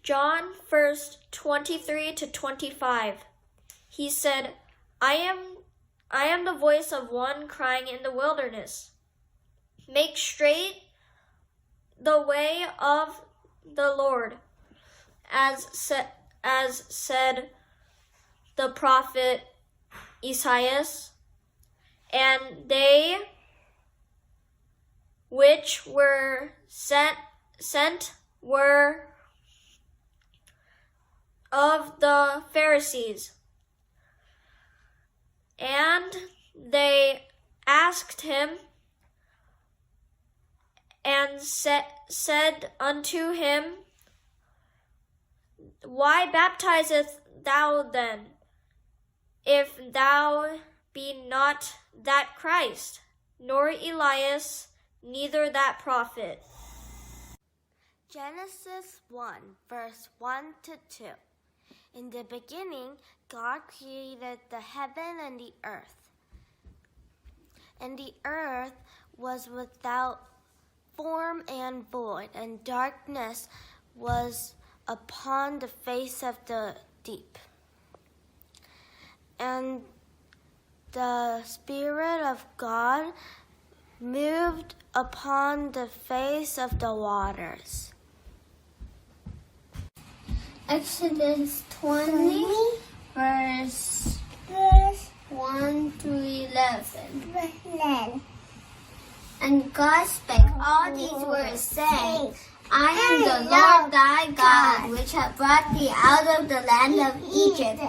John 1, 23 to 25. He said, I am the voice of one crying in the wilderness. Make straight the way of the Lord, as said the prophet Isaiah. And they which were sent were of the Pharisees. And they asked him and said unto him, Why baptizest thou then, if thou be not that Christ, nor Elias, neither that prophet? Genesis 1, verse 1 to 2. In the beginning, God created the heaven and the earth. And the earth was without form and void, and darkness was upon the face of the deep. And the Spirit of God moved upon the face of the waters. Exodus 20, verse 1 to 11. And God spake all these words, saying, I am the Lord thy God, which hath brought thee out of the land of Egypt,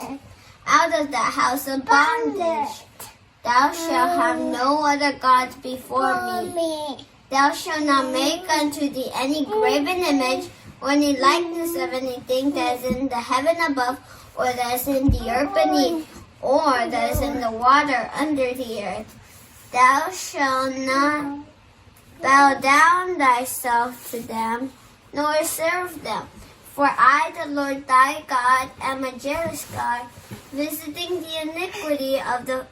out of the house of bondage. Thou shalt have no other gods before me. Thou shalt not make unto thee any graven image, or any likeness of anything that is in the heaven above, or that is in the earth beneath, or that is in the water under the earth. Thou shalt not bow down thyself to them, nor serve them. For I, the Lord thy God, am a jealous God, visiting the iniquity of the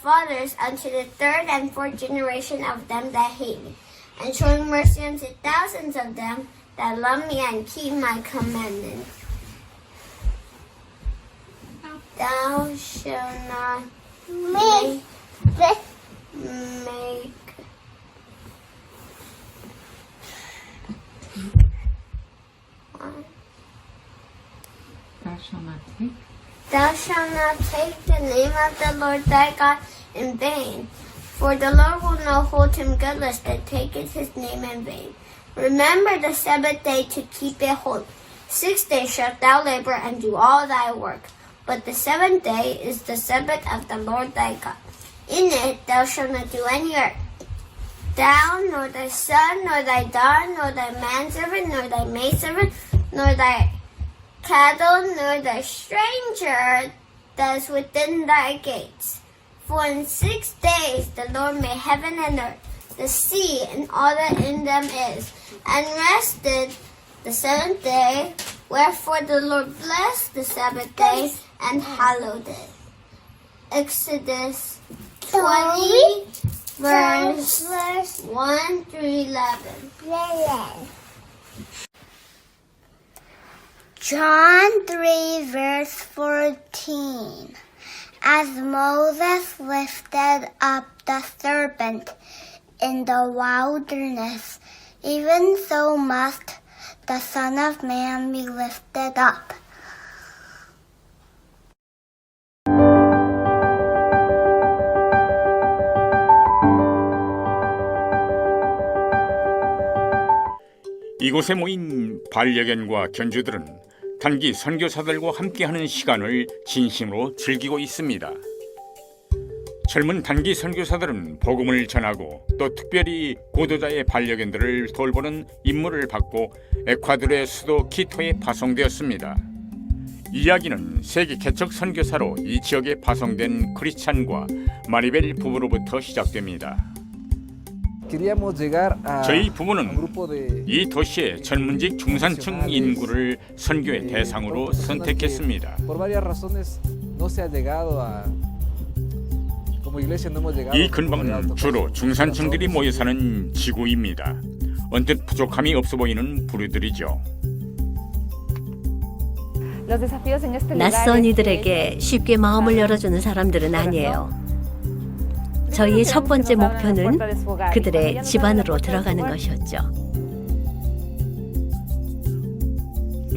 fathers unto the third and fourth generation of them that hate me, and showing mercy unto thousands of them that love me and keep my commandments. Thou shalt not make Thou shalt not take the name of the Lord thy God in vain, for the Lord will not hold him guiltless that taketh his name in vain. Remember the Sabbath day to keep it holy. 6 days shalt thou labor and do all thy work, but the seventh day is the Sabbath of the Lord thy God. In it thou shalt not do any work, thou, nor thy son, nor thy daughter, nor thy manservant, nor thy maidservant, nor thy cattle, nor thy stranger that is within thy gates. For in 6 days the Lord made heaven and earth, the sea, and all that in them is, and rested the seventh day. Wherefore the Lord blessed the Sabbath day and hallowed it. Exodus 20, verse 1 through 11. John 3, verse 14. As Moses lifted up the serpent in the wilderness, even so must the Son of Man be lifted up. 이곳에 모인 반려견과 견주들은 단기 선교사들과 함께하는 시간을 진심으로 즐기고 있습니다. 젊은 단기 선교사들은 복음을 전하고 또 특별히 고도자의 반려견들을 돌보는 임무를 받고 에콰도르의 수도 키토에 파송되었습니다. 이야기는 세계 개척 선교사로 이 지역에 파송된 크리스찬과 마리벨 부부로부터 시작됩니다. 저희 부부는 이 도시의 전문직 중산층 인구를 선교의 대상으로 선택했습니다. 이 근방은 주로 중산층들이 모여 사는 지구입니다. 언뜻 부족함이 없어 보이는 부류들이죠. 낯선 이들에게 쉽게 마음을 열어주는 사람들은 아니에요. 저희의 첫 번째 목표는 그들의 집안으로 들어가는 것이었죠.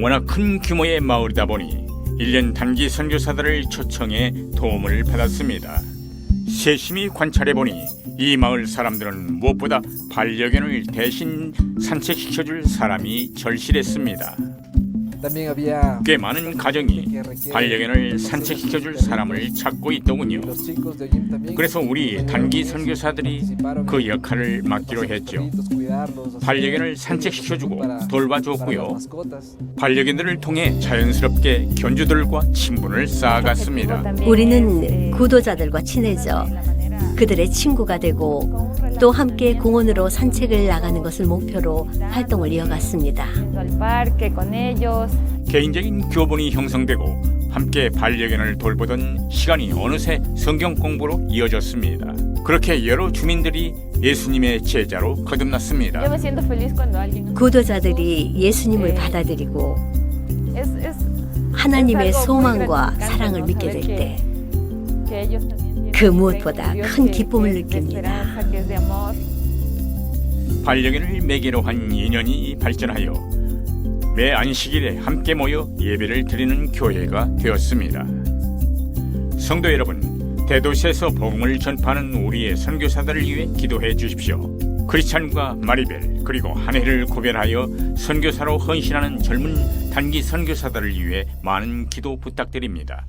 워낙 큰 규모의 마을이다 보니 1년 단기 선교사들을 초청해 도움을 받았습니다. 세심히 관찰해보니 이 마을 사람들은 무엇보다 반려견을 대신 산책시켜줄 사람이 절실했습니다. 꽤 많은 가정이 반려견을 산책시켜줄 사람을 찾고 있더군요. 그래서 우리 단기 선교사들이 그 역할을 맡기로 했죠. 반려견을 산책시켜주고 돌봐줬고요. 반려견들을 통해 자연스럽게 견주들과 친분을 쌓아갔습니다. 우리는 구도자들과 친해져 그들의 친구가 되고 또 함께 공원으로 산책을 나가는 것을 목표로 활동을 이어갔습니다. 개인적인 교본이 형성되고 함께 반려견을 돌보던 시간이 어느새 성경 공부로 이어졌습니다. 그렇게 여러 주민들이 예수님의 제자로 거듭났습니다. 구도자들이 예수님을 받아들이고 하나님의 소망과 사랑을 믿게 될 때 그 무엇보다 큰 기쁨을 느낍니다. 반려견을 매개로 한 인연이 발전하여 매 안식일에 함께 모여 예배를 드리는 교회가 되었습니다. 성도 여러분, 대도시에서 복음을 전파하는 우리의 선교사들을 위해 기도해 주십시오. 크리스찬과 마리벨 그리고 한 해를 구별하여 선교사로 헌신하는 젊은 단기 선교사들을 위해 많은 기도 부탁드립니다.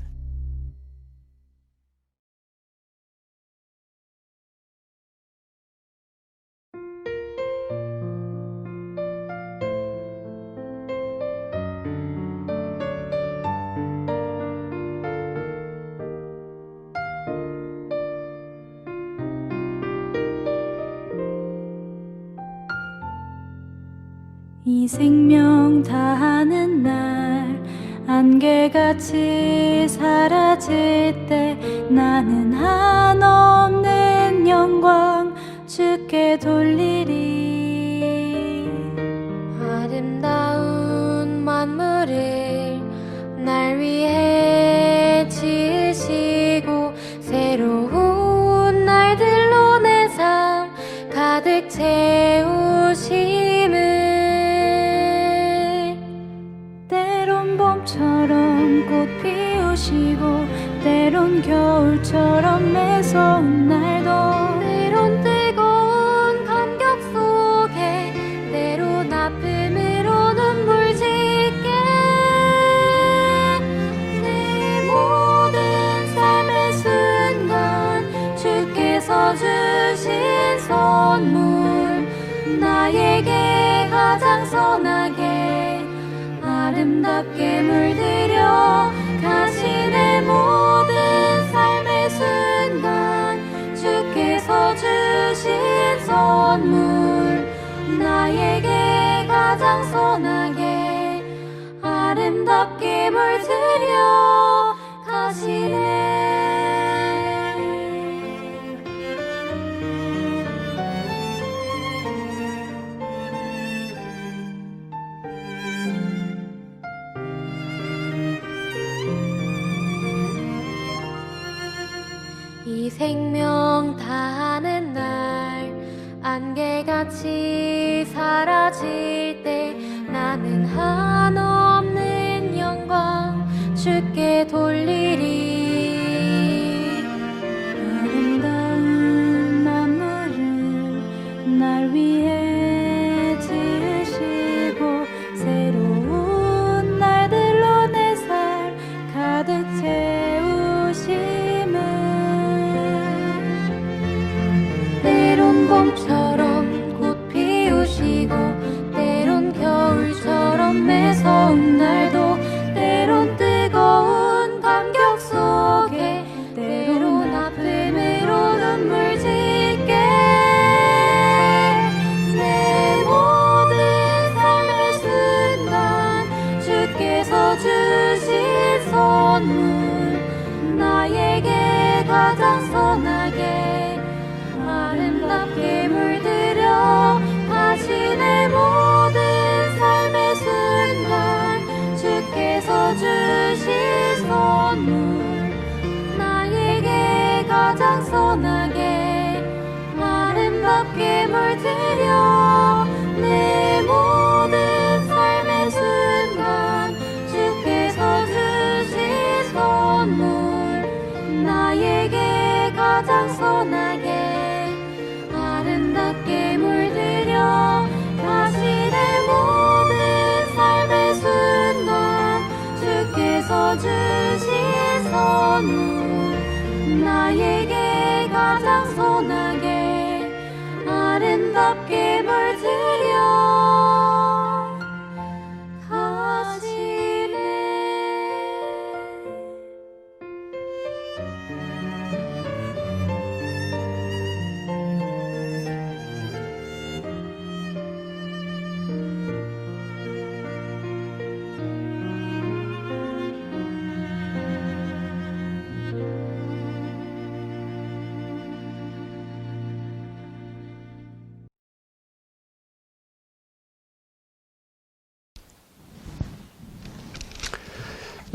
이 생명 다하는 날 안개같이 사라질 때 나는 한없는 영광 주께 돌리리. 아름다운 만물을 날 위해 지으시고 새로운 날들로 내 삶 가득 채우심을 때론 봄처럼 꽃 피우시고 때론 겨울처럼 매서운 날도 때론 뜨거운 감격 속에 때론 아픔으로 눈물 짓게 내 모든 삶의 순간 주께서 주신 선물 나에게 가장 선하게 아름답게 물들여 가신 내 모든 삶의 순간 주께서 주신 선물 나에게 가장 선하게 아름답게 물들여 가시네. 이 생명 다하는 날 안개같이 사라질 때 나는 한없는 영광 주께 돌리리. 아름다운 만물을 날 위해 지으시고 새로운 날들로 내 삶 가득 채우심을 때론 봄처럼 꽃 피우시고 때론 겨울처럼 매서운 날도 때론 뜨거운 감격 속에 때론 아픔으로 눈물 짓게 내 모든 삶의 순간 주께서 주신 선물 나에게 가장 선하게 아름답게 물들여 가시네. 아름답게 물들여 내 모든 삶의 순간 주께서 주신 선물 나에게 가장 선하게 아름답게 물들여 다시 내 모든 삶의 순간 주께서 주신 선물 나에게 가장 선하게 아름답게 물들여 가시네.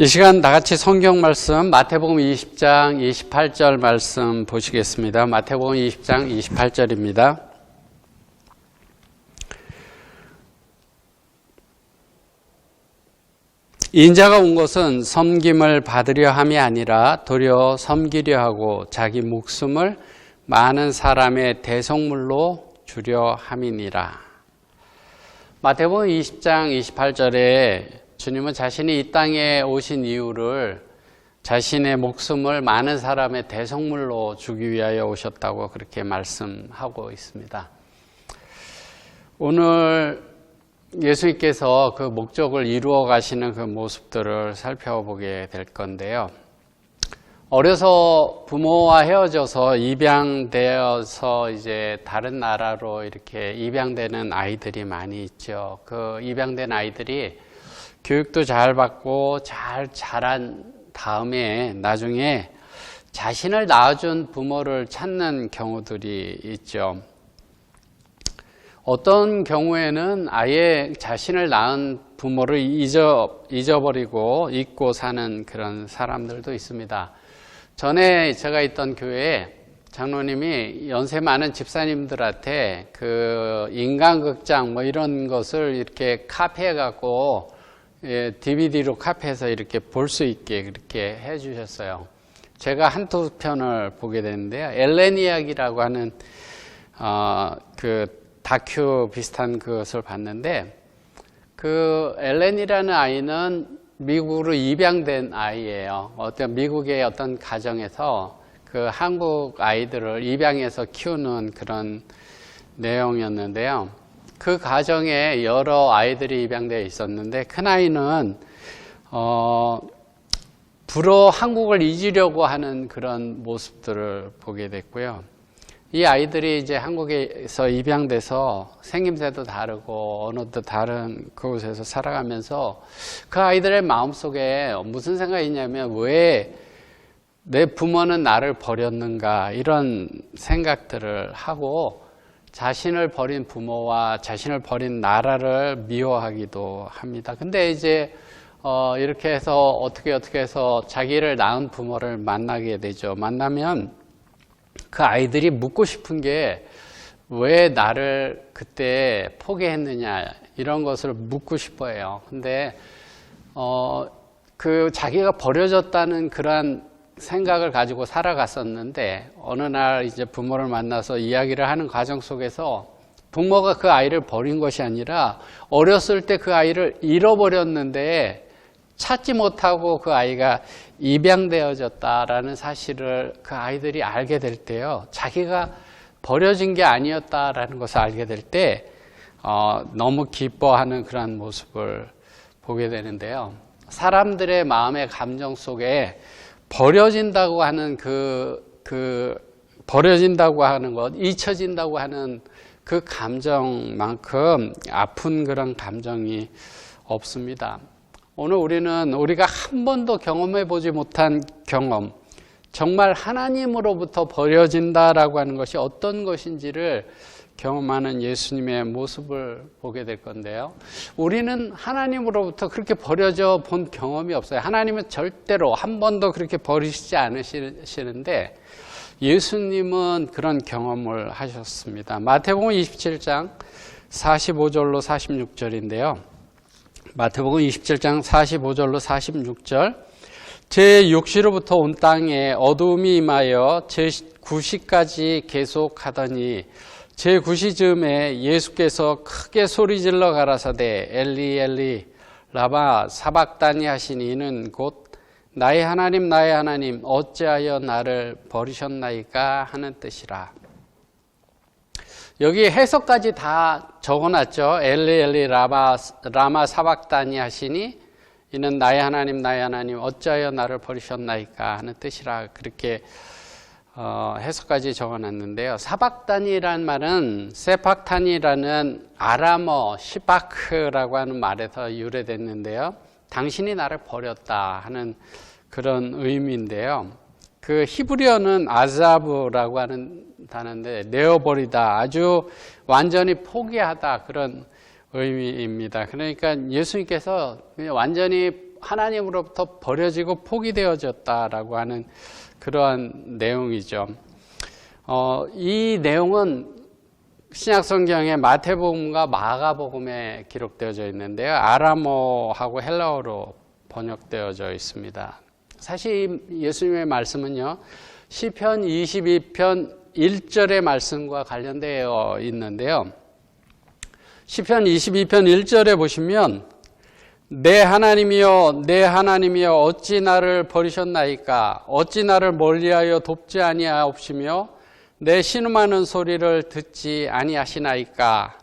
이 시간 다 같이 성경 말씀 마태복음 20장 28절 말씀 보시겠습니다. 마태복음 20장 28절입니다. 인자가 온 것은 섬김을 받으려 함이 아니라 도리어 섬기려 하고 자기 목숨을 많은 사람의 대속물로 주려 함이니라. 마태복음 20장 28절에 주님은 자신이 이 땅에 오신 이유를 자신의 목숨을 많은 사람의 대속물로 주기 위하여 오셨다고 그렇게 말씀하고 있습니다. 오늘 예수님께서 그 목적을 이루어 가시는 그 모습들을 살펴보게 될 건데요. 어려서 부모와 헤어져서 입양되어서 이제 다른 나라로 이렇게 입양되는 아이들이 많이 있죠. 그 입양된 아이들이 교육도 잘 받고 잘 자란 다음에 나중에 자신을 낳아준 부모를 찾는 경우들이 있죠. 어떤 경우에는 아예 자신을 낳은 부모를 잊어버리고 잊고 사는 그런 사람들도 있습니다. 전에 제가 있던 교회에 장로님이 연세 많은 집사님들한테 그 인간극장 뭐 이런 것을 이렇게 카피해 갖고 DVD로 카피해서 이렇게 볼 수 있게 그렇게 해 주셨어요. 제가 한두 편을 보게 됐는데요. 엘렌 이야기라고 하는 그 다큐 비슷한 것을 봤는데, 그 엘렌이라는 아이는 미국으로 입양된 아이예요. 어떤 미국의 어떤 가정에서 그 한국 아이들을 입양해서 키우는 그런 내용이었는데요. 그 가정에 여러 아이들이 입양되어 있었는데 큰아이는 불어 한국을 잊으려고 하는 그런 모습들을 보게 됐고요. 이 아이들이 이제 한국에서 입양돼서 생김새도 다르고 언어도 다른 그곳에서 살아가면서 그 아이들의 마음속에 무슨 생각이 있냐면 왜 내 부모는 나를 버렸는가 이런 생각들을 하고 자신을 버린 부모와 자신을 버린 나라를 미워하기도 합니다. 근데 이제 이렇게 해서 어떻게 해서 자기를 낳은 부모를 만나게 되죠. 만나면 그 아이들이 묻고 싶은 게 왜 나를 그때 포기했느냐 이런 것을 묻고 싶어 해요. 근데 그 자기가 버려졌다는 그런 생각을 가지고 살아갔었는데 어느 날 이제 부모를 만나서 이야기를 하는 과정 속에서 부모가 그 아이를 버린 것이 아니라 어렸을 때 그 아이를 잃어버렸는데 찾지 못하고 그 아이가 입양되어졌다라는 사실을 그 아이들이 알게 될 때요. 자기가 버려진 게 아니었다라는 것을 알게 될 때 너무 기뻐하는 그런 모습을 보게 되는데요. 사람들의 마음의 감정 속에 버려진다고 하는 버려진다고 하는 것, 잊혀진다고 하는 그 감정만큼 아픈 그런 감정이 없습니다. 오늘 우리가 한 번도 경험해 보지 못한 경험, 정말 하나님으로부터 버려진다라고 하는 것이 어떤 것인지를 경험하는 예수님의 모습을 보게 될 건데요. 우리는 하나님으로부터 그렇게 버려져 본 경험이 없어요. 하나님은 절대로 한 번도 그렇게 버리시지 않으시는데 예수님은 그런 경험을 하셨습니다. 마태복음 27장 45절로 46절인데요. 마태복음 27장 45절로 46절. 제 육시로부터 온 땅에 어두움이 임하여 제 9시까지 계속하더니 제 9시 즈음에 예수께서 크게 소리질러 가라사대 엘리 엘리 라마 사박다니 하시니 이는 곧 나의 하나님 나의 하나님 어찌하여 나를 버리셨나이까 하는 뜻이라. 여기 해석까지 다 적어놨죠. 엘리 엘리 라마 사박다니 하시니 이는 나의 하나님 나의 하나님 어찌하여 나를 버리셨나이까 하는 뜻이라. 그렇게 해석까지 적어놨는데요. 사박단이라는 말은 세팍탄이라는 아람어 시바크라고 하는 말에서 유래됐는데요. 당신이 나를 버렸다 하는 그런 의미인데요. 그 히브리어는 아자브라고 하는 단어인데 내어버리다, 아주 완전히 포기하다 그런 의미입니다. 그러니까 예수님께서 완전히 하나님으로부터 버려지고 포기되어졌다라고 하는 그러한 내용이죠. 이 내용은 신약성경의 마태복음과 마가복음에 기록되어져 있는데요. 아람어하고 헬라어로 번역되어져 있습니다. 사실 예수님의 말씀은요, 시편 22편 1절의 말씀과 관련되어 있는데요. 시편 22편 1절에 보시면 내 하나님이여 내 하나님이여 어찌 나를 버리셨나이까 어찌 나를 멀리하여 돕지 아니하옵시며 내 신음하는 소리를 듣지 아니하시나이까.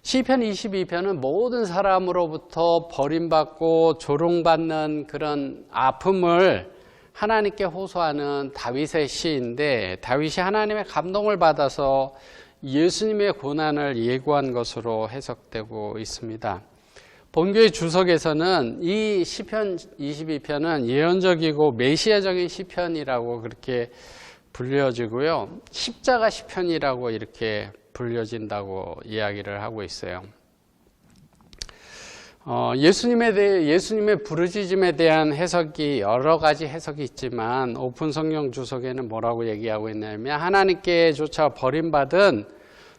시편 22편은 모든 사람으로부터 버림받고 조롱받는 그런 아픔을 하나님께 호소하는 다윗의 시인데, 다윗이 하나님의 감동을 받아서 예수님의 고난을 예고한 것으로 해석되고 있습니다. 본교의 주석에서는 이 시편 22편은 예언적이고 메시아적인 시편이라고 그렇게 불려지고요. 십자가 시편이라고 이렇게 불려진다고 이야기를 하고 있어요. 예수님의 부르짖음에 대한 해석이 여러 가지 해석이 있지만 오픈 성경 주석에는 뭐라고 얘기하고 있냐면 하나님께조차 버림받은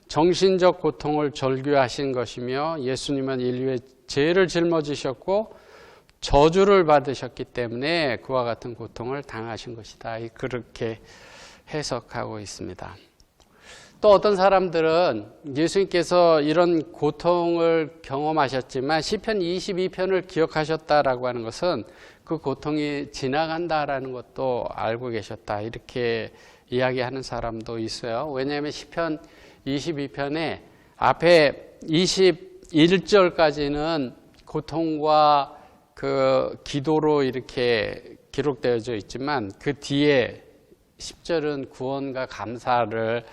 정신적 고통을 절규하신 것이며 예수님은 인류의 죄를 짊어지셨고 저주를 받으셨기 때문에 그와 같은 고통을 당하신 것이다. 그렇게 해석하고 있습니다. 또 어떤 사람들은 예수님께서 이런 고통을 경험하셨지만 시편 22편을 기억하셨다라고 하는 것은 그 고통이 지나간다라는 것도 알고 계셨다, 이렇게 이야기하는 사람도 있어요. 왜냐하면 시편 22편에 앞에 21절까지는 고통과 그 기도로 이렇게 기록되어져 있지만 그 뒤에 10절은 구원과 감사를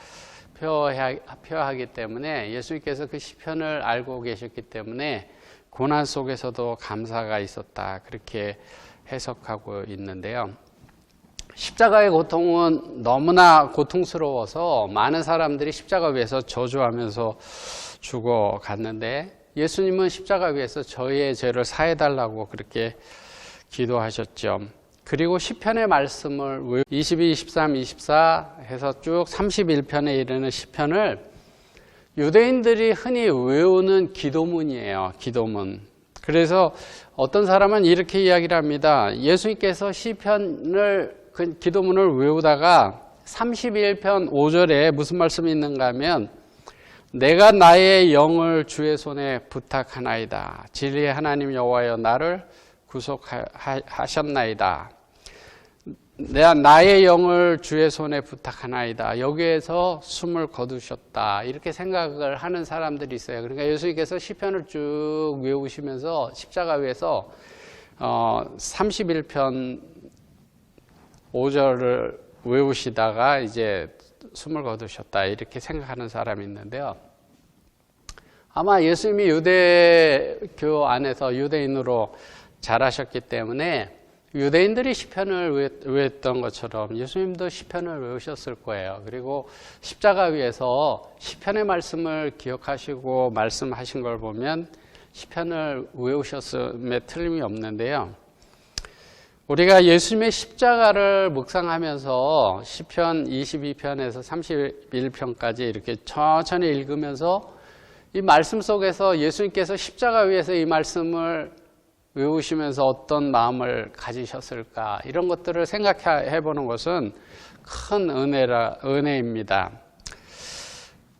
표하기 때문에 예수님께서 그 시편을 알고 계셨기 때문에 고난 속에서도 감사가 있었다, 그렇게 해석하고 있는데요. 십자가의 고통은 너무나 고통스러워서 많은 사람들이 십자가 위에서 저주하면서 죽어갔는데 예수님은 십자가 위에서 저희의 죄를 사해달라고 그렇게 기도하셨죠. 그리고 시편의 말씀을 22, 23, 24 해서 쭉 31편에 이르는 시편을 유대인들이 흔히 외우는 기도문이에요. 기도문. 그래서 어떤 사람은 이렇게 이야기를 합니다. 예수님께서 시편을 그 기도문을 외우다가 31편 5절에 무슨 말씀이 있는가 하면 내가 나의 영을 주의 손에 부탁하나이다. 진리의 하나님 여호와여 나를 구속하셨나이다. 내가 나의 영을 주의 손에 부탁하나이다. 여기에서 숨을 거두셨다. 이렇게 생각을 하는 사람들이 있어요. 그러니까 예수님께서 시편을 쭉 외우시면서 십자가 위에서 31편 5절을 외우시다가 이제 숨을 거두셨다, 이렇게 생각하는 사람이 있는데요. 아마 예수님이 유대교 안에서 유대인으로 자라셨기 때문에 유대인들이 시편을 외웠던 것처럼 예수님도 시편을 외우셨을 거예요. 그리고 십자가 위에서 시편의 말씀을 기억하시고 말씀하신 걸 보면 시편을 외우셨음에 틀림이 없는데요. 우리가 예수님의 십자가를 묵상하면서 시편 22편에서 31편까지 이렇게 천천히 읽으면서 이 말씀 속에서 예수님께서 십자가 위에서 이 말씀을 외우시면서 어떤 마음을 가지셨을까, 이런 것들을 생각해 보는 것은 큰 은혜입니다.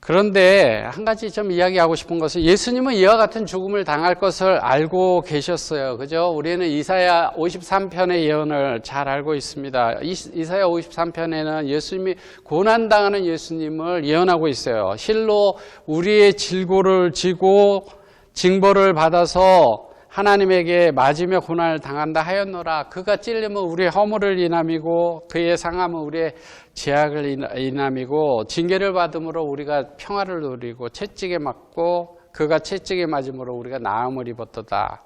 그런데 한 가지 좀 이야기하고 싶은 것은 예수님은 이와 같은 죽음을 당할 것을 알고 계셨어요. 그죠? 우리는 이사야 53편의 예언을 잘 알고 있습니다. 이사야 53편에는 예수님이 고난당하는 예수님을 예언하고 있어요. 실로 우리의 질고를 지고 징벌을 받아서 하나님에게 맞으며 고난을 당한다 하였노라. 그가 찔림은 우리의 허물을 인함이고 그의 상함은 우리의 죄악을 인함이고 징계를 받음으로 우리가 평화를 누리고 채찍에 맞고 그가 채찍에 맞음으로 우리가 나음을 입었도다.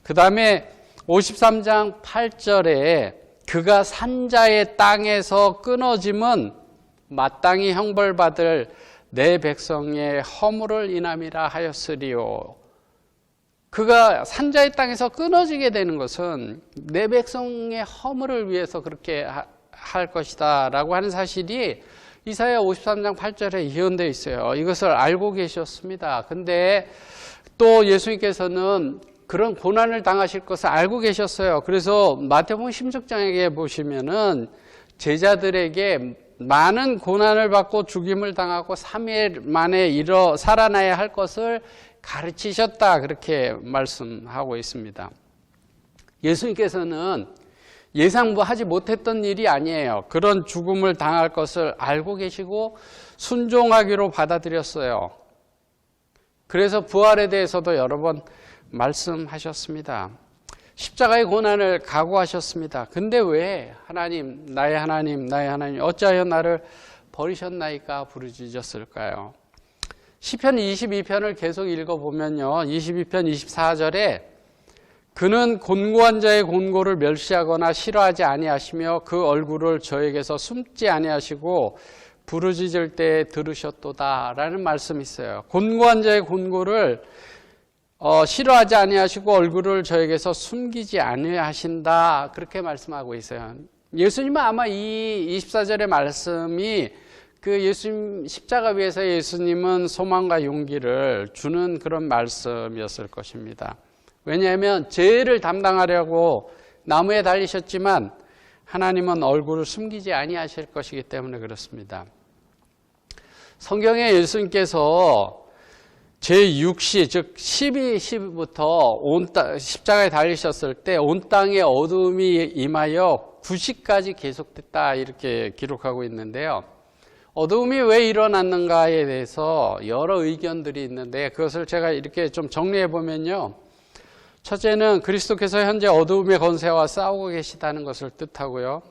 그 다음에 53장 8절에 그가 산자의 땅에서 끊어짐은 마땅히 형벌받을 내 백성의 허물을 인함이라 하였으리요. 그가 산자의 땅에서 끊어지게 되는 것은 내 백성의 허물을 위해서 그렇게 할 것이다 라고 하는 사실이 이사야 53장 8절에 예언되어 있어요. 이것을 알고 계셨습니다. 근데 또 예수님께서는 그런 고난을 당하실 것을 알고 계셨어요. 그래서 마태복음 16장에 보시면은 제자들에게 많은 고난을 받고 죽임을 당하고 3일 만에 살아나야 할 것을 가르치셨다, 그렇게 말씀하고 있습니다. 예수님께서는 예상하지 못했던 일이 아니에요. 그런 죽음을 당할 것을 알고 계시고 순종하기로 받아들였어요. 그래서 부활에 대해서도 여러 번 말씀하셨습니다. 십자가의 고난을 각오하셨습니다. 근데 왜 하나님, 나의 하나님, 나의 하나님, 어찌하여 나를 버리셨나이까 부르짖었을까요? 시편 22편을 계속 읽어보면요, 22편 24절에 그는 곤고한 자의 곤고를 멸시하거나 싫어하지 아니하시며 그 얼굴을 저에게서 숨지 아니하시고 부르짖을 때 들으셨도다 라는 말씀이 있어요. 곤고한 자의 곤고를 싫어하지 아니하시고 얼굴을 저에게서 숨기지 아니하신다, 그렇게 말씀하고 있어요. 예수님은 아마 이 24절의 말씀이 그 예수님 십자가 위에서 예수님은 소망과 용기를 주는 그런 말씀이었을 것입니다. 왜냐하면 죄를 담당하려고 나무에 달리셨지만 하나님은 얼굴을 숨기지 아니하실 것이기 때문에 그렇습니다. 성경에 예수님께서 제6시, 즉 12시부터 십자가에 달리셨을 때 온 땅에 어두움이 임하여 9시까지 계속됐다, 이렇게 기록하고 있는데요. 어두움이 왜 일어났는가에 대해서 여러 의견들이 있는데 그것을 제가 이렇게 좀 정리해 보면요, 첫째는 그리스도께서 현재 어두움의 권세와 싸우고 계시다는 것을 뜻하고요,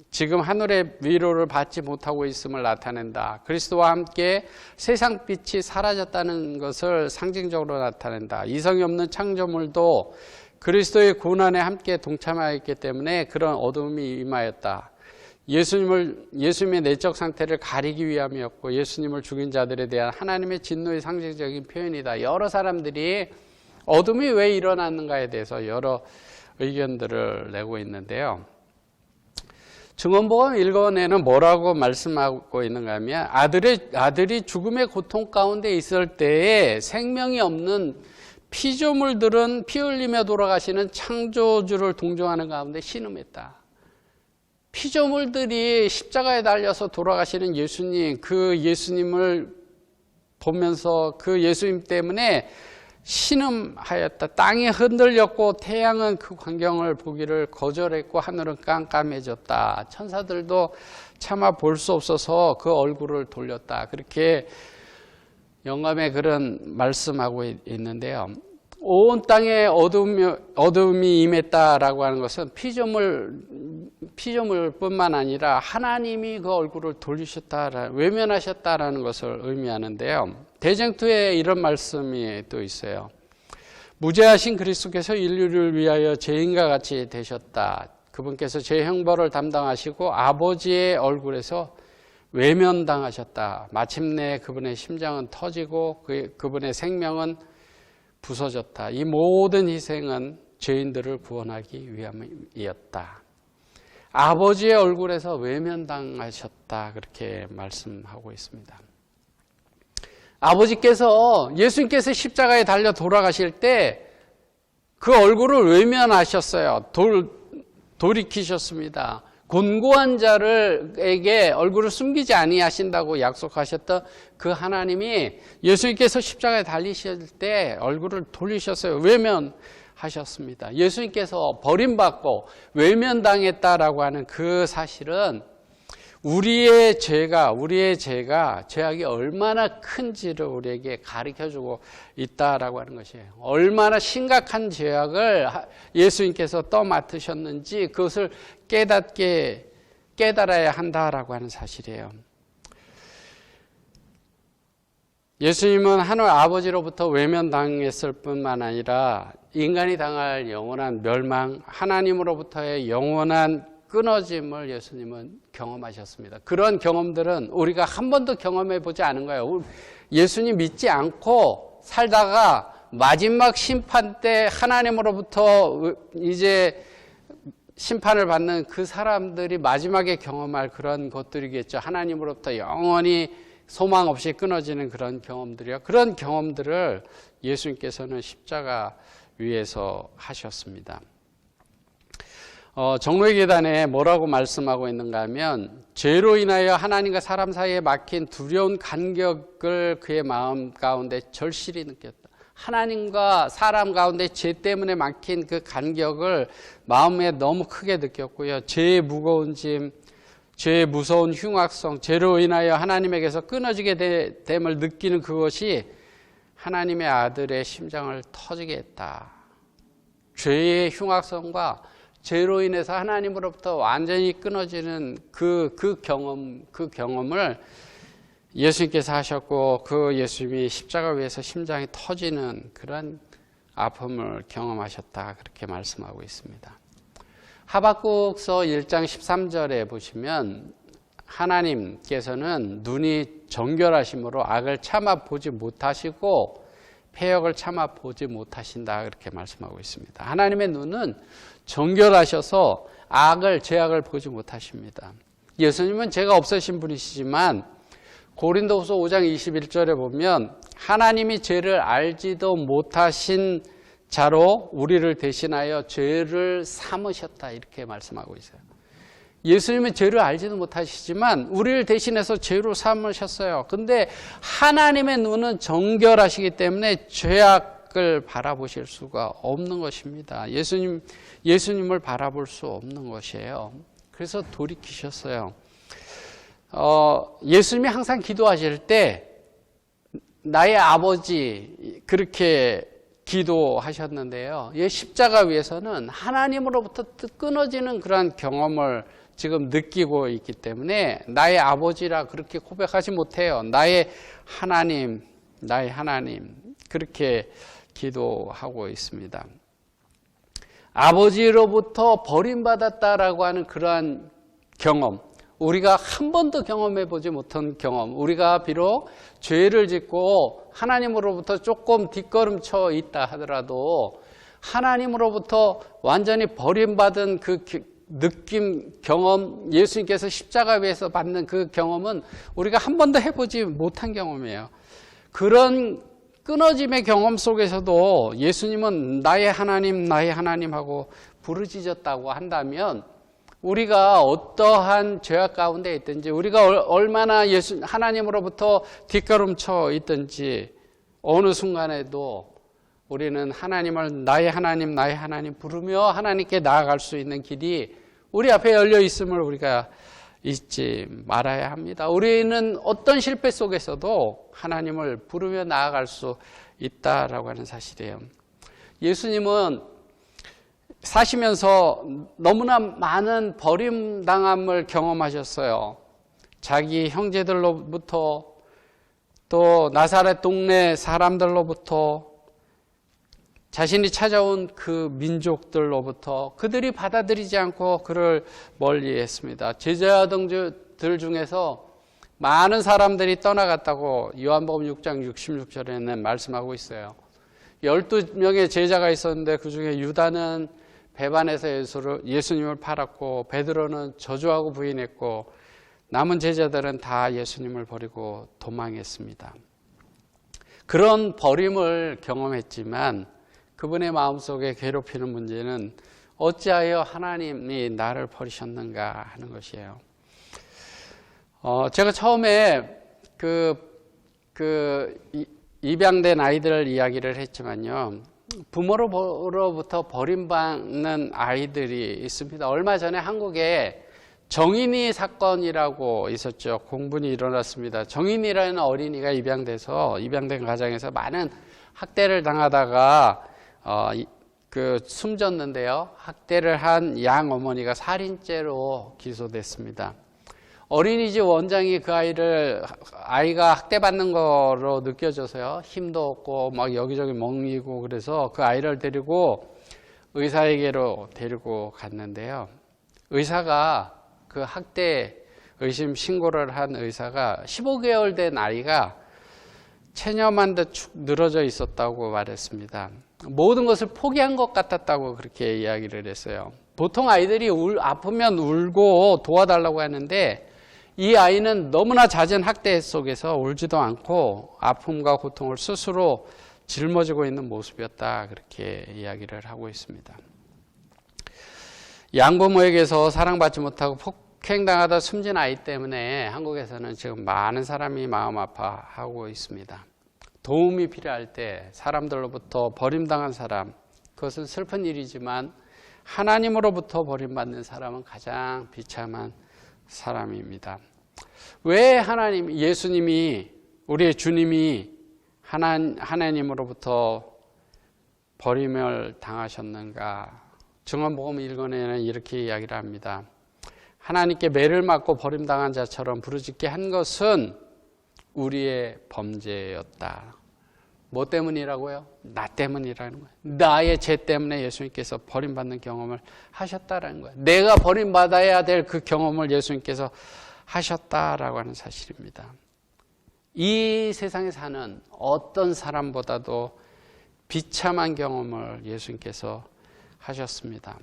지금 하늘의 위로를 받지 못하고 있음을 나타낸다. 그리스도와 함께 세상 빛이 사라졌다는 것을 상징적으로 나타낸다. 이성이 없는 창조물도 그리스도의 고난에 함께 동참하였기 때문에 그런 어두움이 임하였다. 예수님의 내적 상태를 가리기 위함이었고 예수님을 죽인 자들에 대한 하나님의 진노의 상징적인 표현이다. 여러 사람들이 어둠이 왜 일어났는가에 대해서 여러 의견들을 내고 있는데요. 증언복음 1권에는 뭐라고 말씀하고 있는가 하면 아들이 죽음의 고통 가운데 있을 때에 생명이 없는 피조물들은 피 흘리며 돌아가시는 창조주를 동정하는 가운데 신음했다. 피조물들이 십자가에 달려서 돌아가시는 예수님, 그 예수님을 보면서 그 예수님 때문에 신음하였다. 땅이 흔들렸고 태양은 그 광경을 보기를 거절했고 하늘은 깜깜해졌다. 천사들도 차마 볼 수 없어서 그 얼굴을 돌렸다. 그렇게 영감의 그런 말씀하고 있는데요. 온 땅에 어둠이 임했다라고 하는 것은 피조물뿐만 아니라 하나님이 그 얼굴을 외면하셨다라는 것을 의미하는데요. 대쟁투에 이런 말씀이 또 있어요. 무죄하신 그리스도께서 인류를 위하여 죄인과 같이 되셨다. 그분께서 죄 형벌을 담당하시고 아버지의 얼굴에서 외면당하셨다. 마침내 그분의 심장은 터지고 그분의 생명은 부서졌다. 이 모든 희생은 죄인들을 구원하기 위함이었다. 아버지의 얼굴에서 외면당하셨다. 그렇게 말씀하고 있습니다. 아버지께서 예수님께서 십자가에 달려 돌아가실 때 그 얼굴을 외면하셨어요. 돌이키셨습니다. 곤고한 자들에게 얼굴을 숨기지 아니하신다고 약속하셨던 그 하나님이 예수님께서 십자가에 달리실 때 얼굴을 돌리셨어요. 외면하셨습니다. 예수님께서 버림받고 외면당했다라고 하는 그 사실은 우리의 죄가 죄악이 얼마나 큰지를 우리에게 가르쳐주고 있다라고 하는 것이에요. 얼마나 심각한 죄악을 예수님께서 떠맡으셨는지 그것을 깨달아야 한다라고 하는 사실이에요. 예수님은 하늘 아버지로부터 외면당했을 뿐만 아니라 인간이 당할 영원한 멸망, 하나님으로부터의 영원한 끊어짐을 예수님은 경험하셨습니다. 그런 경험들은 우리가 한 번도 경험해 보지 않은 거예요. 예수님 믿지 않고 살다가 마지막 심판 때 하나님으로부터 이제 심판을 받는 그 사람들이 마지막에 경험할 그런 것들이겠죠. 하나님으로부터 영원히 소망 없이 끊어지는 그런 경험들이요. 그런 경험들을 예수님께서는 십자가 위에서 하셨습니다. 정로의계단에 뭐라고 말씀하고 있는가 하면 죄로 인하여 하나님과 사람 사이에 막힌 두려운 간격을 그의 마음 가운데 절실히 느꼈다. 하나님과 사람 가운데 죄 때문에 막힌 그 간격을 마음에 너무 크게 느꼈고요. 죄의 무거운 짐, 죄의 무서운 흉악성, 죄로 인하여 하나님에게서 끊어지게 됨을 느끼는 그것이 하나님의 아들의 심장을 터지게 했다. 죄의 흉악성과 죄로 인해서 하나님으로부터 완전히 끊어지는 그 경험을 예수님께서 하셨고 그 예수님이 십자가 위에서 심장이 터지는 그런 아픔을 경험하셨다. 그렇게 말씀하고 있습니다. 하박국서 1장 13절에 보시면 하나님께서는 눈이 정결하심으로 악을 참아 보지 못하시고 패역을 참아 보지 못하신다. 그렇게 말씀하고 있습니다. 하나님의 눈은 정결하셔서 죄악을 보지 못하십니다. 예수님은 죄가 없으신 분이시지만 고린도후서 5장 21절에 보면 하나님이 죄를 알지도 못하신 자로 우리를 대신하여 죄를 삼으셨다. 이렇게 말씀하고 있어요. 예수님은 죄를 알지도 못하시지만 우리를 대신해서 죄로 삼으셨어요. 근데 하나님의 눈은 정결하시기 때문에 죄악을 바라보실 수가 없는 것입니다. 예수님을 바라볼 수 없는 것이에요. 그래서 돌이키셨어요. 예수님이 항상 기도하실 때 나의 아버지 그렇게 기도하셨는데요. 이 십자가 위에서는 하나님으로부터 끊어지는 그런 경험을 지금 느끼고 있기 때문에 나의 아버지라 그렇게 고백하지 못해요. 나의 하나님 그렇게 기도하고 있습니다. 아버지로부터 버림받았다라고 하는 그러한 경험, 우리가 한 번도 경험해 보지 못한 경험, 우리가 비록 죄를 짓고 하나님으로부터 조금 뒷걸음쳐 있다 하더라도 하나님으로부터 완전히 버림받은 그 느낌, 경험, 예수님께서 십자가 위에서 받는 그 경험은 우리가 한 번도 해보지 못한 경험이에요. 그런 끊어짐의 경험 속에서도 예수님은 나의 하나님 하고 부르짖었다고 한다면 우리가 어떠한 죄악 가운데 있든지 우리가 얼마나 하나님으로부터 뒷걸음쳐 있든지 어느 순간에도 우리는 하나님을 나의 하나님 부르며 하나님께 나아갈 수 있는 길이 우리 앞에 열려 있음을 우리가 잊지 말아야 합니다. 우리는 어떤 실패 속에서도 하나님을 부르며 나아갈 수 있다라고 하는 사실이에요. 예수님은 사시면서 너무나 많은 버림당함을 경험하셨어요. 자기 형제들로부터 또 나사렛 동네 사람들로부터 자신이 찾아온 그 민족들로부터 그들이 받아들이지 않고 그를 멀리했습니다. 제자들 중에서 많은 사람들이 떠나갔다고 요한복음 6장 66절에는 말씀하고 있어요. 12명의 제자가 있었는데 그중에 유다는 배반해서 예수님을 팔았고 베드로는 저주하고 부인했고 남은 제자들은 다 예수님을 버리고 도망했습니다. 그런 버림을 경험했지만 그분의 마음속에 괴롭히는 문제는 어찌하여 하나님이 나를 버리셨는가 하는 것이에요. 제가 처음에 입양된 아이들 이야기를 했지만요. 부모로부터 버림받는 아이들이 있습니다. 얼마 전에 한국에 정인이 사건이라고 있었죠. 공분이 일어났습니다. 정인이라는 어린이가 입양된 가정에서 많은 학대를 당하다가 숨졌는데요. 학대를 한 양 어머니가 살인죄로 기소됐습니다. 어린이집 원장이 그 아이가 학대받는 거로 느껴져서요. 힘도 없고 막 여기저기 멍이고 그래서 그 아이를 데리고 의사에게로 데리고 갔는데요. 의사가 그 학대 의심 신고를 한 의사가 15개월 된 아이가 체념한 듯 축 늘어져 있었다고 말했습니다. 모든 것을 포기한 것 같았다고 그렇게 이야기를 했어요. 보통 아이들이 아프면 울고 도와달라고 하는데 이 아이는 너무나 잦은 학대 속에서 울지도 않고 아픔과 고통을 스스로 짊어지고 있는 모습이었다 그렇게 이야기를 하고 있습니다. 양부모에게서 사랑받지 못하고 폭행당하다 숨진 아이 때문에 한국에서는 지금 많은 사람이 마음 아파하고 있습니다. 도움이 필요할 때 사람들로부터 버림당한 사람, 그것은 슬픈 일이지만 하나님으로부터 버림받는 사람은 가장 비참한 사람입니다. 왜 예수님이, 우리의 주님이 하나님으로부터 버림을 당하셨는가? 증언복음 1권에는 이렇게 이야기를 합니다. 하나님께 매를 맞고 버림당한 자처럼 부르짖게 한 것은 우리의 범죄였다. 뭐 때문이라고요? 나 때문이라는 거예요. 나의 죄 때문에 예수님께서 버림받는 경험을 하셨다라는 거예요. 내가 버림받아야 될 그 경험을 예수님께서 하셨다라고 하는 사실입니다. 이 세상에 사는 어떤 사람보다도 비참한 경험을 예수님께서 하셨습니다.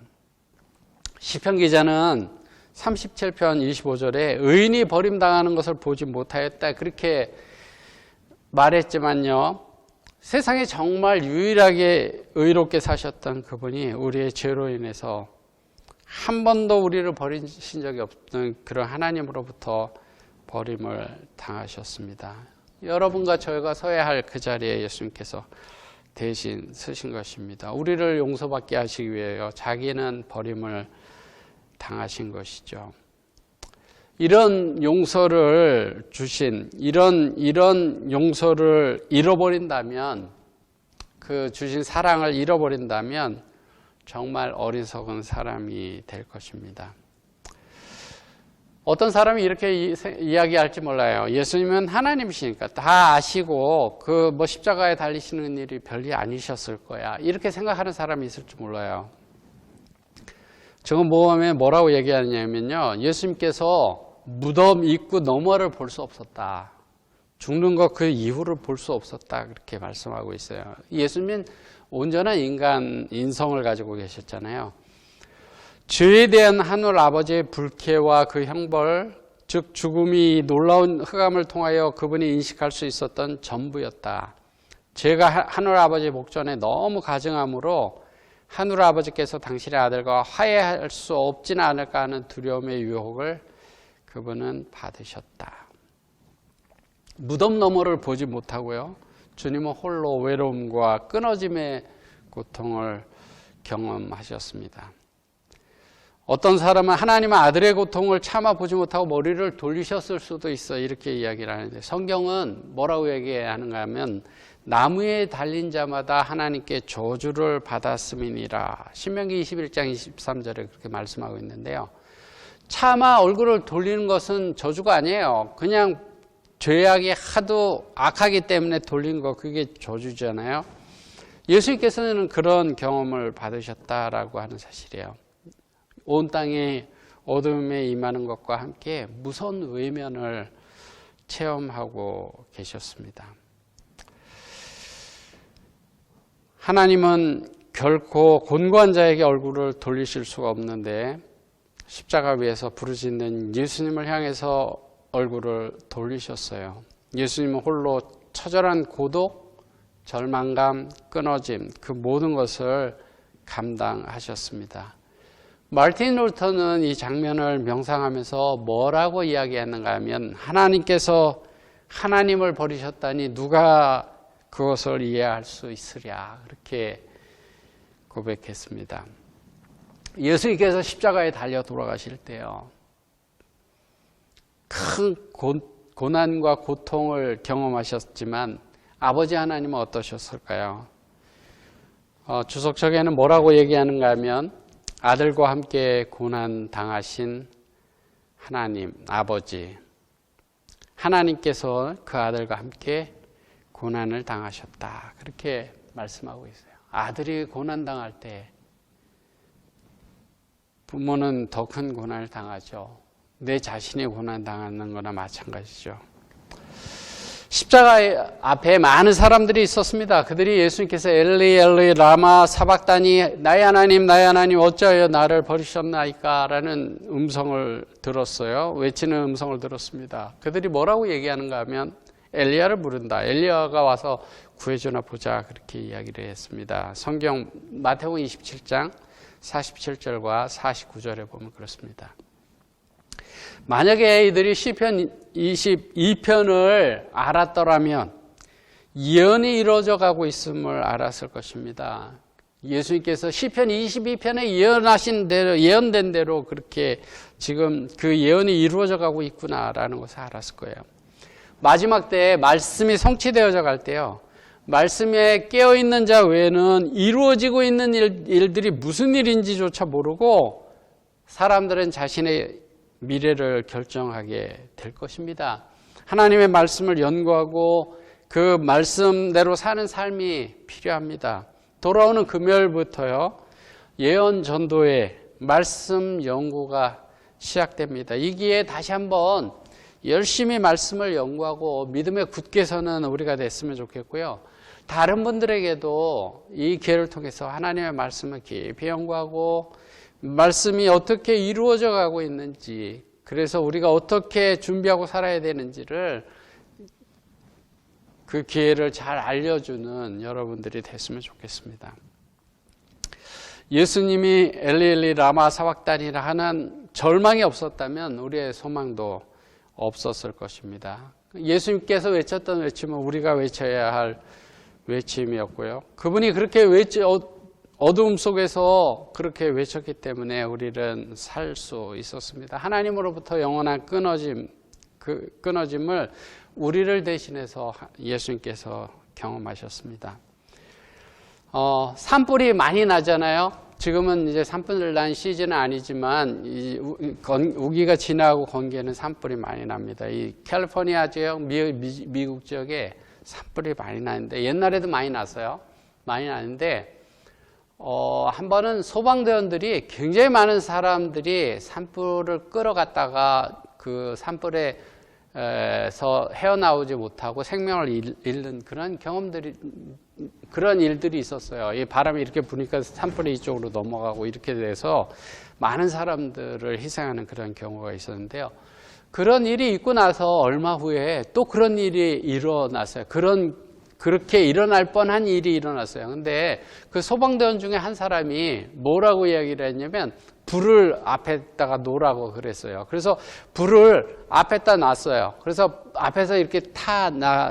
시편 기자는 37편 25절에 의인이 버림당하는 것을 보지 못하였다 그렇게 말했지만요. 세상에 정말 유일하게 의롭게 사셨던 그분이 우리의 죄로 인해서 한 번도 우리를 버리신 적이 없는 그런 하나님으로부터 버림을 당하셨습니다. 여러분과 저희가 서야 할 그 자리에 예수님께서 대신 서신 것입니다. 우리를 용서받게 하시기 위하여 자기는 버림을 당하신 것이죠. 이런 용서를 주신, 이런 용서를 잃어버린다면, 그 주신 사랑을 잃어버린다면 정말 어리석은 사람이 될 것입니다. 어떤 사람이 이렇게 이야기할지 몰라요. 예수님은 하나님이시니까 다 아시고 십자가에 달리시는 일이 별일 아니셨을 거야. 이렇게 생각하는 사람이 있을지 몰라요. 증언복음에 뭐라고 얘기하냐면요. 예수님께서 무덤 입구 너머를 볼 수 없었다. 죽는 것 그 이후를 볼 수 없었다. 그렇게 말씀하고 있어요. 예수님은 온전한 인성을 가지고 계셨잖아요. 죄에 대한 하늘 아버지의 불쾌와 그 형벌, 즉 죽음이 놀라운 흑암을 통하여 그분이 인식할 수 있었던 전부였다. 죄가 하늘 아버지의 목전에 너무 가증하므로 하늘 아버지께서 당신의 아들과 화해할 수 없지는 않을까 하는 두려움의 유혹을 그분은 받으셨다. 무덤 너머를 보지 못하고요. 주님은 홀로 외로움과 끊어짐의 고통을 경험하셨습니다. 어떤 사람은 하나님의 아들의 고통을 참아보지 못하고 머리를 돌리셨을 수도 있어 이렇게 이야기를 하는데 성경은 뭐라고 얘기하는가 하면 나무에 달린 자마다 하나님께 저주를 받았음이니라. 신명기 21장 23절에 그렇게 말씀하고 있는데요. 차마 얼굴을 돌리는 것은 저주가 아니에요. 그냥 죄악이 하도 악하기 때문에 돌린 거 그게 저주잖아요. 예수님께서는 그런 경험을 받으셨다라고 하는 사실이에요. 온 땅에 어둠에 임하는 것과 함께 무서운 외면을 체험하고 계셨습니다. 하나님은 결코 곤고한 자에게 얼굴을 돌리실 수가 없는데 십자가 위에서 부르짖는 예수님을 향해서 얼굴을 돌리셨어요. 예수님은 홀로 처절한 고독, 절망감, 끊어짐 그 모든 것을 감당하셨습니다. 마르틴 루터는 이 장면을 명상하면서 뭐라고 이야기했는가 하면 하나님께서 하나님을 버리셨다니 누가 그것을 이해할 수 있으랴 그렇게 고백했습니다. 예수님께서 십자가에 달려 돌아가실 때요. 큰 고난과 고통을 경험하셨지만 아버지 하나님은 어떠셨을까요? 주석책에는 뭐라고 얘기하는가 하면 아들과 함께 고난 당하신 하나님, 아버지 하나님께서 그 아들과 함께 고난을 당하셨다 그렇게 말씀하고 있어요. 아들이 고난 당할 때 부모는 더 큰 고난을 당하죠. 내 자신이 고난 당하는 거나 마찬가지죠. 십자가 앞에 많은 사람들이 있었습니다. 그들이 예수님께서 엘리 엘리 라마 사박다니 나의 하나님 어찌하여 나를 버리셨나이까 라는 음성을 들었어요. 외치는 음성을 들었습니다. 그들이 뭐라고 얘기하는가 하면 엘리야를 부른다. 엘리야가 와서 구해주나 보자 그렇게 이야기를 했습니다. 성경 마태복음 27장 47절과 49절에 보면 그렇습니다. 만약에 이들이 시편 22편을 알았더라면 예언이 이루어져 가고 있음을 알았을 것입니다. 예수님께서 시편 22편에 예언하신 대로, 예언된 대로 그렇게 지금 그 예언이 이루어져 가고 있구나라는 것을 알았을 거예요. 마지막 때에 말씀이 성취되어져 갈 때요. 말씀에 깨어있는 자 외에는 이루어지고 있는 일들이 무슨 일인지조차 모르고 사람들은 자신의 미래를 결정하게 될 것입니다. 하나님의 말씀을 연구하고 그 말씀대로 사는 삶이 필요합니다. 돌아오는 금요일부터요. 예언 전도의 말씀 연구가 시작됩니다. 이 기회에 다시 한번 열심히 말씀을 연구하고 믿음에 굳게 서는 우리가 됐으면 좋겠고요. 다른 분들에게도 이 기회를 통해서 하나님의 말씀을 깊이 연구하고 말씀이 어떻게 이루어져 가고 있는지, 그래서 우리가 어떻게 준비하고 살아야 되는지를 그 기회를 잘 알려주는 여러분들이 됐으면 좋겠습니다. 예수님이 엘리 라마 사박다니라 하는 절망이 없었다면 우리의 소망도 없었을 것입니다. 예수님께서 외쳤던 외침은 우리가 외쳐야 할 외침이었고요. 그분이 그렇게 어두움 속에서 그렇게 외쳤기 때문에 우리는 살 수 있었습니다. 하나님으로부터 영원한 끊어짐을 우리를 대신해서 예수님께서 경험하셨습니다. 산불이 많이 나잖아요. 지금은 이제 산불 난 시즌은 아니지만 우기가 지나고 건기에는 산불이 많이 납니다. 이 캘리포니아 지역, 미국 지역에 산불이 많이 나는데 옛날에도 많이 났어요. 많이 나는데 한 번은 소방대원들이 굉장히 많은 사람들이 산불을 끌어갔다가 그 산불에서 헤어나오지 못하고 생명을 잃는 그런 일들이 있었어요. 이 바람이 이렇게 부니까 산불이 이쪽으로 넘어가고 이렇게 돼서 많은 사람들을 희생하는 그런 경우가 있었는데요. 그런 일이 있고 나서 얼마 후에 또 그런 일이 일어났어요. 그렇게 일어날 뻔한 일이 일어났어요. 근데 그 소방대원 중에 한 사람이 뭐라고 이야기를 했냐면 불을 앞에다가 놓으라고 그랬어요. 그래서 불을 앞에다 놨어요. 그래서 앞에서 이렇게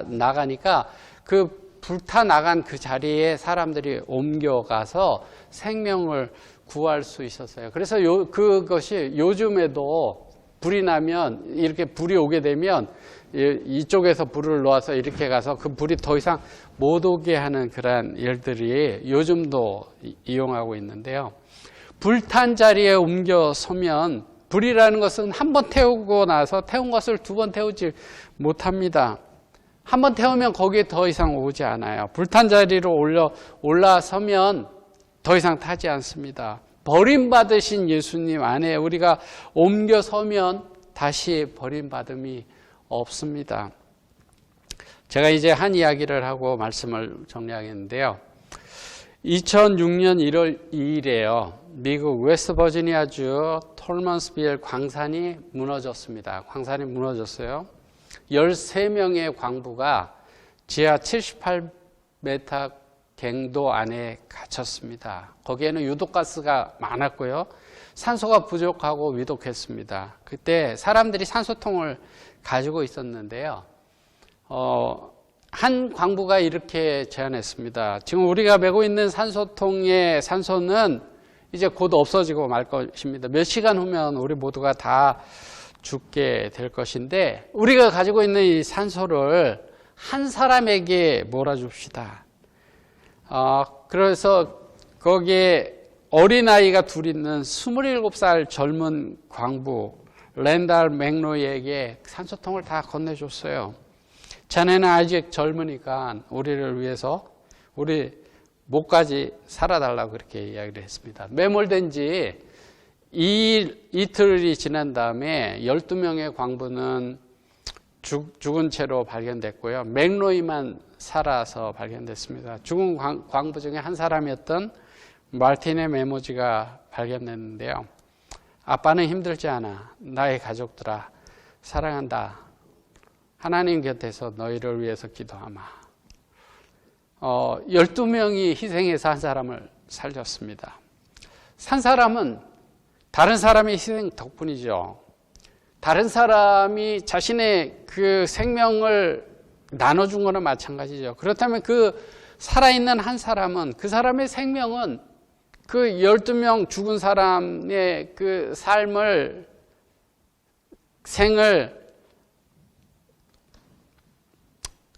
나가니까 그 불타 나간 그 자리에 사람들이 옮겨가서 생명을 구할 수 있었어요. 그래서 그것이 요즘에도 불이 나면 이렇게 불이 오게 되면 이쪽에서 불을 놓아서 이렇게 가서 그 불이 더 이상 못 오게 하는 그런 일들이 요즘도 이용하고 있는데요. 불탄 자리에 옮겨 서면 불이라는 것은 한 번 태우고 나서 태운 것을 두 번 태우지 못합니다. 한 번 태우면 거기에 더 이상 오지 않아요. 불탄 자리로 올라서면 더 이상 타지 않습니다. 버림받으신 예수님 안에 우리가 옮겨서면 다시 버림받음이 없습니다. 제가 이제 한 이야기를 하고 말씀을 정리하겠는데요. 2006년 1월 2일에요. 미국 웨스트버지니아주 톨먼스빌 광산이 무너졌습니다. 광산이 무너졌어요. 13명의 광부가 지하 78m 갱도 안에 갇혔습니다. 거기에는 유독가스가 많았고요. 산소가 부족하고 위독했습니다. 그때 사람들이 산소통을 가지고 있었는데요. 한 광부가 이렇게 제안했습니다. 지금 우리가 메고 있는 산소통의 산소는 이제 곧 없어지고 말 것입니다. 몇 시간 후면 우리 모두가 다 죽게 될 것인데 우리가 가지고 있는 이 산소를 한 사람에게 몰아줍시다. 그래서 거기에 어린아이가 둘 있는 27살 젊은 광부 랜달 맥로이에게 산소통을 다 건네줬어요. 자네는 아직 젊으니까 우리를 위해서 우리 목까지 살아달라고 그렇게 이야기를 했습니다. 매몰된 지 이틀이 지난 다음에 12명의 광부는 죽은 채로 발견됐고요. 맥로이만 살아서 발견됐습니다. 죽은 광부 중에 한 사람이었던 마르티네 메모지가 발견됐는데요. 아빠는 힘들지 않아. 나의 가족들아 사랑한다. 하나님 곁에서 너희를 위해서 기도하마. 12명이 희생해서 한 사람을 살렸습니다. 산 사람은 다른 사람의 희생 덕분이죠. 다른 사람이 자신의 그 생명을 나눠준 거나 마찬가지죠. 그렇다면 그 살아있는 한 사람은 그 사람의 생명은 그 12명 죽은 사람의 그 생을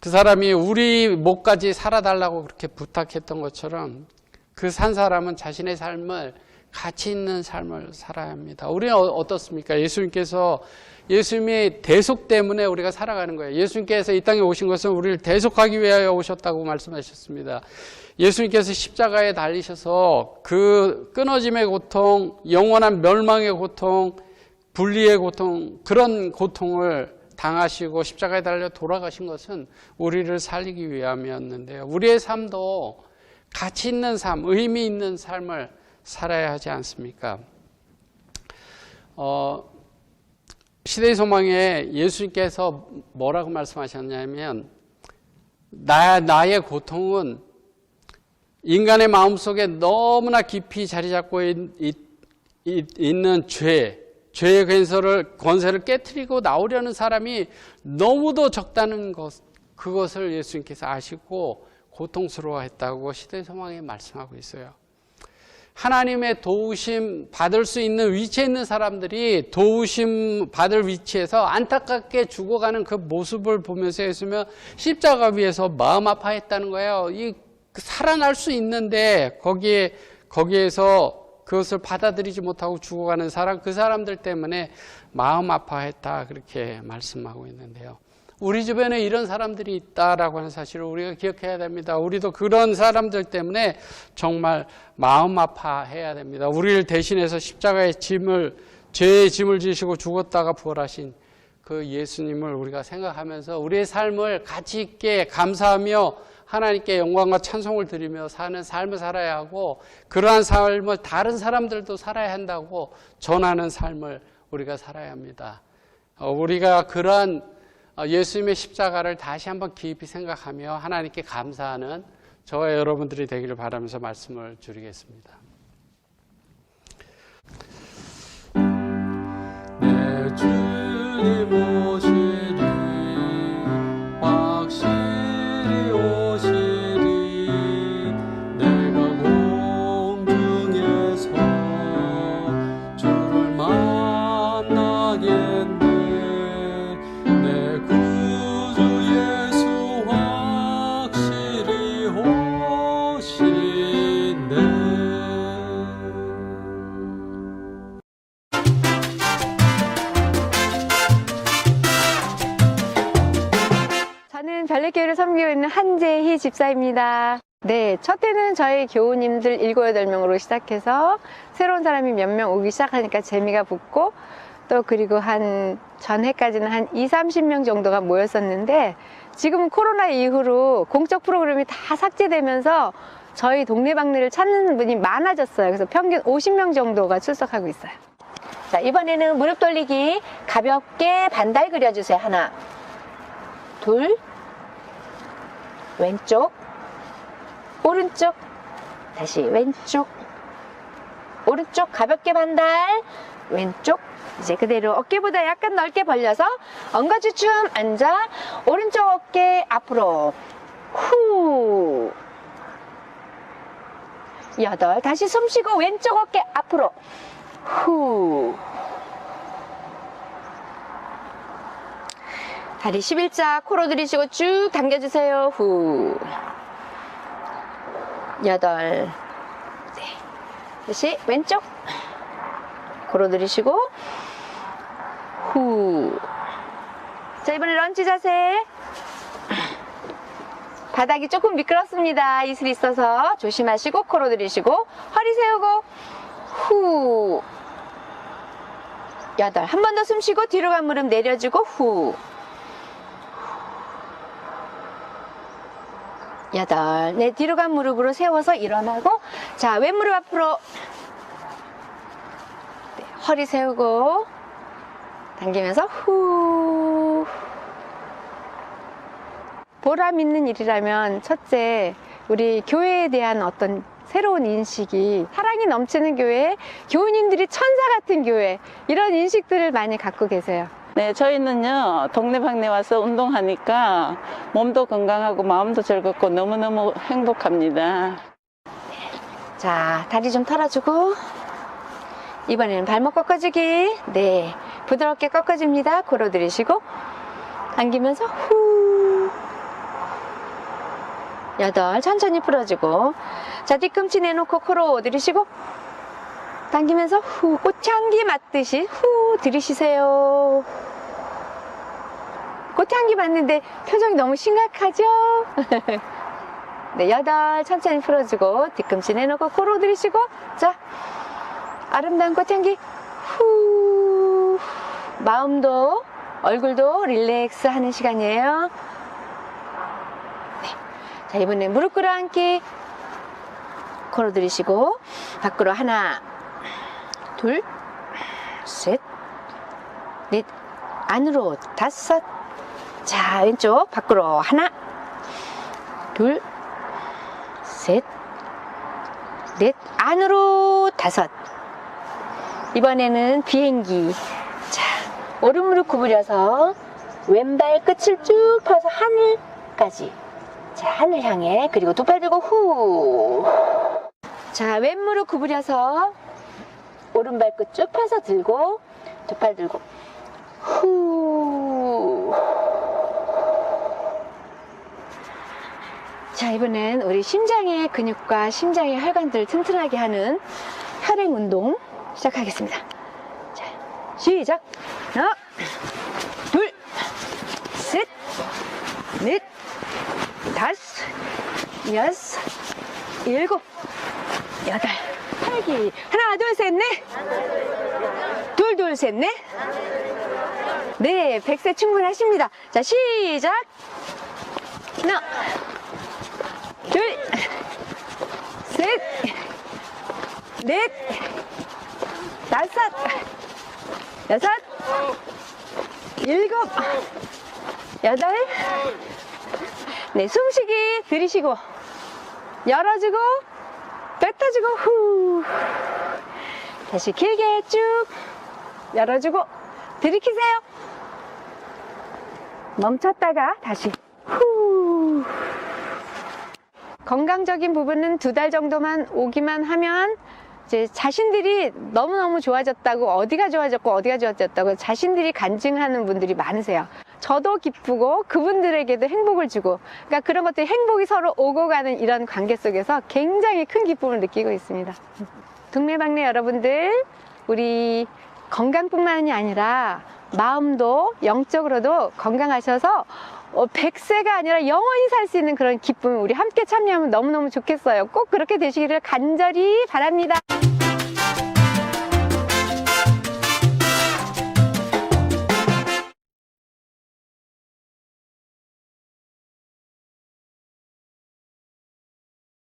그 사람이 우리 목까지 살아달라고 그렇게 부탁했던 것처럼 그 산 사람은 자신의 삶을 가치 있는 삶을 살아야 합니다. 우리는 어떻습니까? 예수님의 대속 때문에 우리가 살아가는 거예요. 예수님께서 이 땅에 오신 것은 우리를 대속하기 위하여 오셨다고 말씀하셨습니다. 예수님께서 십자가에 달리셔서 그 끊어짐의 고통, 영원한 멸망의 고통, 분리의 고통, 그런 고통을 당하시고 십자가에 달려 돌아가신 것은 우리를 살리기 위함이었는데요. 우리의 삶도 가치 있는 삶, 의미 있는 삶을 살아야 하지 않습니까? 시대의 소망에 예수님께서 뭐라고 말씀하셨냐면 나의 고통은 인간의 마음속에 너무나 깊이 자리 잡고 있는 죄의 권세를 깨트리고 나오려는 사람이 너무도 적다는 그것을 예수님께서 아시고 고통스러워했다고 시대의 소망에 말씀하고 있어요. 하나님의 도우심 받을 수 있는 위치에 있는 사람들이 도우심 받을 위치에서 안타깝게 죽어가는 그 모습을 보면서 예수님은 십자가 위에서 마음 아파했다는 거예요. 살아날 수 있는데 거기에서 그것을 받아들이지 못하고 죽어가는 사람, 그 사람들 때문에 마음 아파했다 그렇게 말씀하고 있는데요. 우리 주변에 이런 사람들이 있다라고 하는 사실을 우리가 기억해야 됩니다. 우리도 그런 사람들 때문에 정말 마음 아파해야 됩니다. 우리를 대신해서 십자가의 죄의 짐을 지시고 죽었다가 부활하신 그 예수님을 우리가 생각하면서 우리의 삶을 가치 있게 감사하며 하나님께 영광과 찬송을 드리며 사는 삶을 살아야 하고 그러한 삶을 다른 사람들도 살아야 한다고 전하는 삶을 우리가 살아야 합니다. 우리가 그러한 예수님의 십자가를 다시 한번 깊이 생각하며 하나님께 감사하는 저와 여러분들이 되기를 바라면서 말씀을 드리겠습니다. 내 주님 오시리 확실히 오시리 내가 공중에서 주를 만나겠네 내 구주 예수 확실히 오시네. 저는 별내교회를 섬기고 있는 한재희 집사입니다. 네, 첫 때는 저희 교우님들 7, 8명으로 시작해서 새로운 사람이 몇 명 오기 시작하니까 재미가 붙고 또 그리고 전해까지는 한 20, 30명 정도가 모였었는데 지금 코로나 이후로 공적 프로그램이 다 삭제되면서 저희 동네방네를 찾는 분이 많아졌어요. 그래서 평균 50명 정도가 출석하고 있어요. 자, 이번에는 무릎 돌리기 가볍게 반달 그려주세요. 하나, 둘, 왼쪽, 오른쪽, 다시 왼쪽, 오른쪽 가볍게 반달, 왼쪽. 이제 그대로 어깨보다 약간 넓게 벌려서 엉거주춤 앉아 오른쪽 어깨 앞으로 후 8 다시 숨 쉬고 왼쪽 어깨 앞으로 후 다리 11자 코로 들이쉬고 쭉 당겨주세요. 후 8 네. 다시 왼쪽 코로 들이쉬고 후. 자, 이번에 런치 자세. 바닥이 조금 미끄럽습니다. 이슬이 있어서 조심하시고 코로 들이쉬고 허리 세우고 후. 8. 한 번 더 숨 쉬고 뒤로 간 무릎 내려주고 후. 8. 네, 뒤로 간 무릎으로 세워서 일어나고 자, 왼무릎 앞으로 네, 허리 세우고 당기면서 후. 보람 있는 일이라면 첫째, 우리 교회에 대한 어떤 새로운 인식이 사랑이 넘치는 교회, 교우님들이 천사 같은 교회 이런 인식들을 많이 갖고 계세요. 네, 저희는요 동네방네 와서 운동하니까 몸도 건강하고 마음도 즐겁고 너무너무 행복합니다. 자, 다리 좀 털어주고 이번에는 발목 꺾어주기. 네, 부드럽게 꺾어줍니다. 코로 들이쉬고 당기면서 후. 8. 천천히 풀어주고 자, 뒤꿈치 내놓고 코로 들이쉬고 당기면서 후. 꽃향기 맞듯이 후 들이쉬세요. 꽃향기 맞는데 표정이 너무 심각하죠? 네, 8. 천천히 풀어주고 뒤꿈치 내놓고 코로 들이쉬고 자, 아름다운 꽃향기 후. 마음도 얼굴도 릴렉스 하는 시간이에요. 네. 자, 이번엔 무릎 꿇어 앉기 코로 들이쉬고 밖으로 하나 둘 셋 넷 안으로 5. 자, 왼쪽 밖으로 하나 둘 셋 넷 안으로 5. 이번에는 비행기. 자, 오른 무릎 구부려서 왼발 끝을 쭉 펴서 하늘까지. 자, 하늘 향해. 그리고 두 팔 들고 후. 자, 왼 무릎 구부려서 오른발 끝 쭉 펴서 들고 두 팔 들고 후. 자, 이번엔 우리 심장의 근육과 심장의 혈관들을 튼튼하게 하는 혈행 운동 시작하겠습니다. 자, 시작. 하나, 둘, 셋, 넷, 5, 6, 7, 8, 8기. 하나, 둘, 셋, 넷. 둘, 둘, 셋, 넷. 네, 100세 충분하십니다. 자, 시작. 하나, 둘, 셋, 넷, 5, 6, 7, 8. 네, 숨쉬기 들이쉬고 열어주고 뱉어주고 후. 다시 길게 쭉 열어주고 들이키세요. 멈췄다가 다시 후. 건강적인 부분은 2달 정도만 오기만 하면 이제 자신들이 너무너무 좋아졌다고, 어디가 좋아졌다고 자신들이 간증하는 분들이 많으세요. 저도 기쁘고 그분들에게도 행복을 주고, 그러니까 그런 것들이 행복이 서로 오고 가는 이런 관계 속에서 굉장히 큰 기쁨을 느끼고 있습니다. 동네방네 여러분들, 우리 건강뿐만이 아니라 마음도 영적으로도 건강하셔서 100세가 아니라 영원히 살 수 있는 그런 기쁨을 우리 함께 참여하면 너무너무 좋겠어요. 꼭 그렇게 되시기를 간절히 바랍니다.